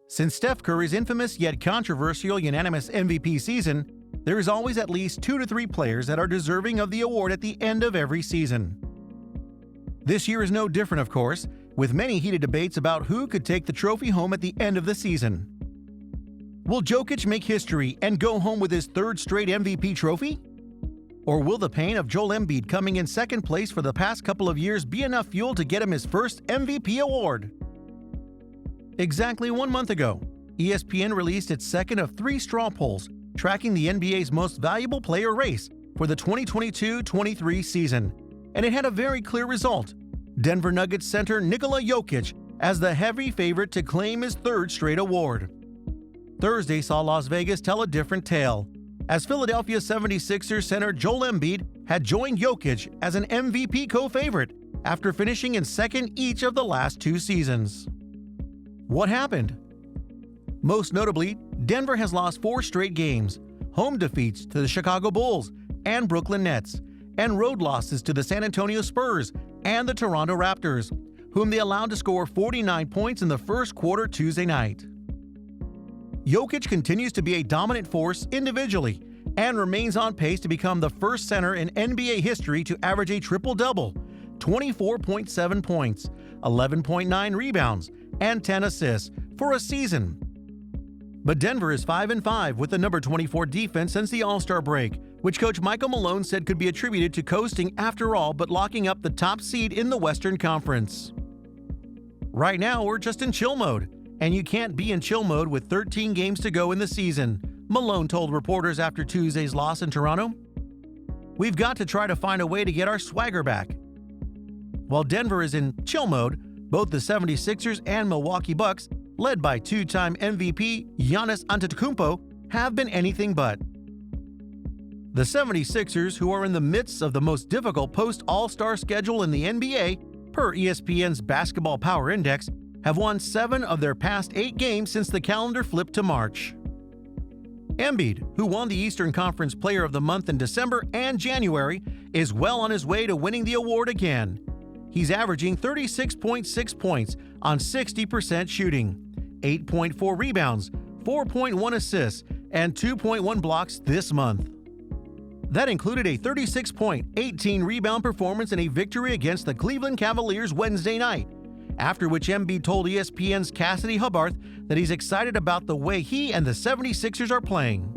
Since Steph Curry's infamous yet controversial unanimous MVP season, there is always at least 2 to 3 players that are deserving of the award at the end of every season. This year is no different, of course, with many heated debates about who could take the trophy home at the end of the season. Will Jokic make history and go home with his 3rd straight MVP trophy? Or will the pain of Joel Embiid coming in 2nd place for the past couple of years be enough fuel to get him his first MVP award? Exactly 1 month ago, ESPN released its 2nd of 3 straw polls tracking the NBA's most valuable player race for the 2022-23 season, and it had a very clear result: Denver Nuggets center Nikola Jokic as the heavy favorite to claim his 3rd straight award. Thursday saw Las Vegas tell a different tale, as Philadelphia 76ers center Joel Embiid had joined Jokic as an MVP co-favorite after finishing in 2nd each of the last 2 seasons. What happened? Most notably, Denver has lost 4 straight games, home defeats to the Chicago Bulls and Brooklyn Nets, and road losses to the San Antonio Spurs and the Toronto Raptors, whom they allowed to score 49 points in the first quarter Tuesday night. Jokic continues to be a dominant force individually and remains on pace to become the first center in NBA history to average a triple-double, 24.7 points, 11.9 rebounds, and 10 assists for a season. But Denver is 5-5 with the number 24 defense since the All-Star break, which coach Michael Malone said could be attributed to coasting after all but locking up the top seed in the Western Conference. Right now, we're just in chill mode, and you can't be in chill mode with 13 games to go in the season, Malone told reporters after Tuesday's loss in Toronto. We've got to try to find a way to get our swagger back. While Denver is in chill mode, both the 76ers and Milwaukee Bucks, led by 2-time MVP Giannis Antetokounmpo, have been anything but. The 76ers, who are in the midst of the most difficult post-All-Star schedule in the NBA, per ESPN's Basketball Power Index, have won 7 of their past 8 games since the calendar flipped to March. Embiid, who won the Eastern Conference Player of the Month in December and January, is well on his way to winning the award again. He's averaging 36.6 points on 60% shooting, 8.4 rebounds, 4.1 assists, and 2.1 blocks this month. That included a 36-point, 18-rebound performance in a victory against the Cleveland Cavaliers Wednesday night, after which Embiid told ESPN's Cassidy Hubbarth that he's excited about the way he and the 76ers are playing.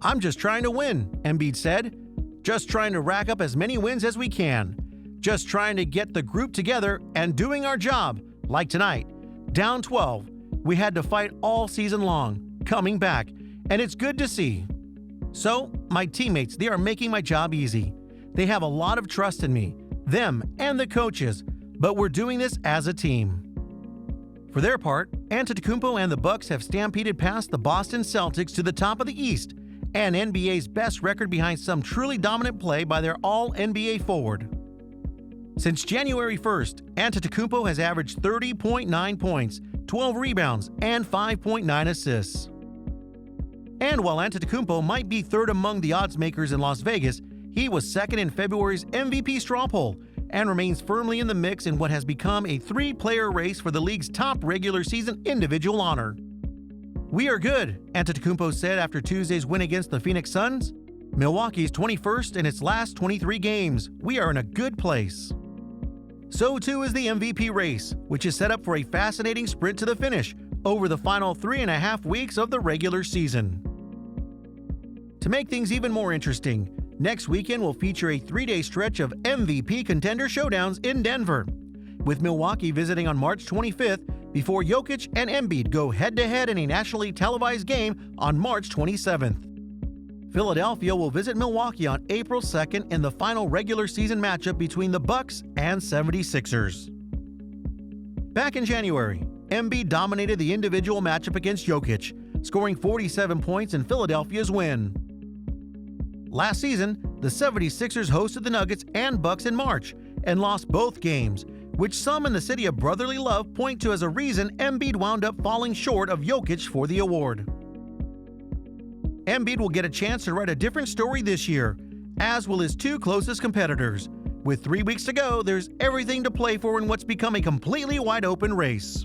"I'm just trying to win," Embiid said. "Just trying to rack up as many wins as we can. Just trying to get the group together and doing our job, like tonight. Down 12. We had to fight all season long, coming back, and it's good to see. So, my teammates, they are making my job easy. They have a lot of trust in me, them and the coaches, but we're doing this as a team." For their part, Antetokounmpo and the Bucks have stampeded past the Boston Celtics to the top of the East, and NBA's best record behind some truly dominant play by their all-NBA forward. Since January 1st, Antetokounmpo has averaged 30.9 points, 12 rebounds, and 5.9 assists. And while Antetokounmpo might be 3rd among the odds makers in Las Vegas, he was 2nd in February's MVP straw poll and remains firmly in the mix in what has become a 3-player race for the league's top regular season individual honor. "We are good," Antetokounmpo said after Tuesday's win against the Phoenix Suns. "Milwaukee's 21st in its last 23 games. We are in a good place." So too is the MVP race, which is set up for a fascinating sprint to the finish over the final 3.5 weeks of the regular season. To make things even more interesting, next weekend will feature a 3-day stretch of MVP contender showdowns in Denver, with Milwaukee visiting on March 25th before Jokic and Embiid go head-to-head in a nationally televised game on March 27th. Philadelphia will visit Milwaukee on April 2nd in the final regular season matchup between the Bucks and 76ers. Back in January, Embiid dominated the individual matchup against Jokic, scoring 47 points in Philadelphia's win. Last season, the 76ers hosted the Nuggets and Bucks in March and lost both games, which some in the city of brotherly love point to as a reason Embiid wound up falling short of Jokic for the award. Embiid will get a chance to write a different story this year, as will his 2 closest competitors. With 3 weeks to go, there's everything to play for in what's become a completely wide-open race.